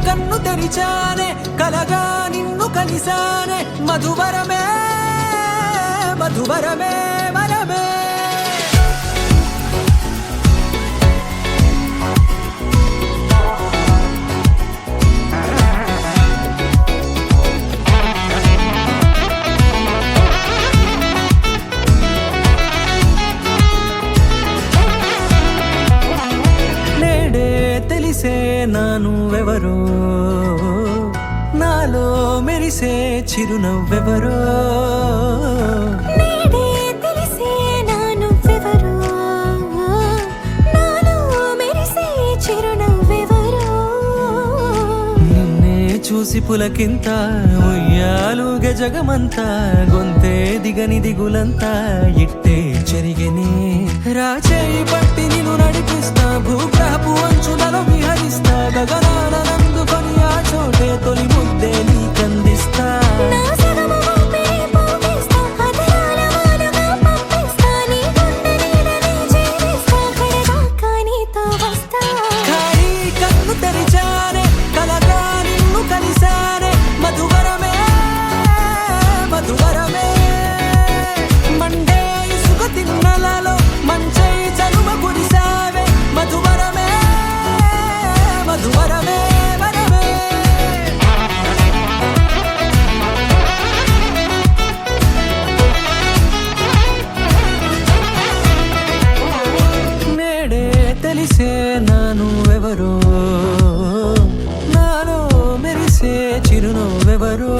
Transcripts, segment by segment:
కన్ను తెరిచానే కలగా నిన్ను కలిసానే మధువరమే మధువరమే వరమే తెలిసే నానువెవరో నాలో మెరిసే చిరునవ్వెవరో నేడే తెలిసే నానువెవరో నాలో మెరిసే చిరునవ్వెవరో నిన్నే చూసి పులకింత ఉయ్యాలుగే జగమంతా గొంతే దిగని దిగులంతా ఇట్టే చెరిగెనే రాచేయి పట్టి నిన్ను నడిపిస్తా భూగ్రహపు అంచులలో విహరిస్తా గగనాన నందుకొని ఆ చోటే తొలి ముద్దే నీకందిస్తా నా సగము ఊపిరి పోగేస్తా అదరాల వానగా పంపిస్తా నీ గుండె నీడనే చేరిస్తా కడదాకా నీతో వస్తా ఖాళీ కన్ను తెరిచానే కలగా నిన్ను కలిసానే మధువరమే మధువరమే మండే ఇసుక తిన్నలలో మంచై చలువ కురిసావే మధువరమే మధువరమే వరమే నేడే తెలిసే నానువెవరో నాలో మెరిసే చిరునవ్వెవరో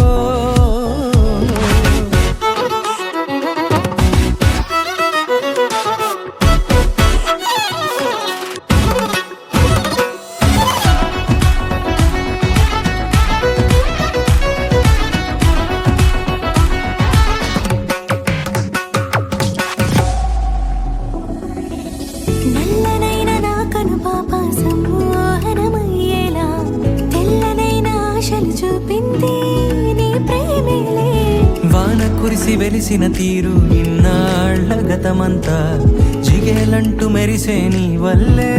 నల్లనైన నా కనుపాప సమ్మోహనమయ్యేలా తెల్లనైన ఆశలు చూపింది నీ ప్రేమేలే వాన కురిసి వెలిసిన తీరు ఇన్నాళ్ల గతమంతా జిగేలంటూ మెరిసే నీ వల్లే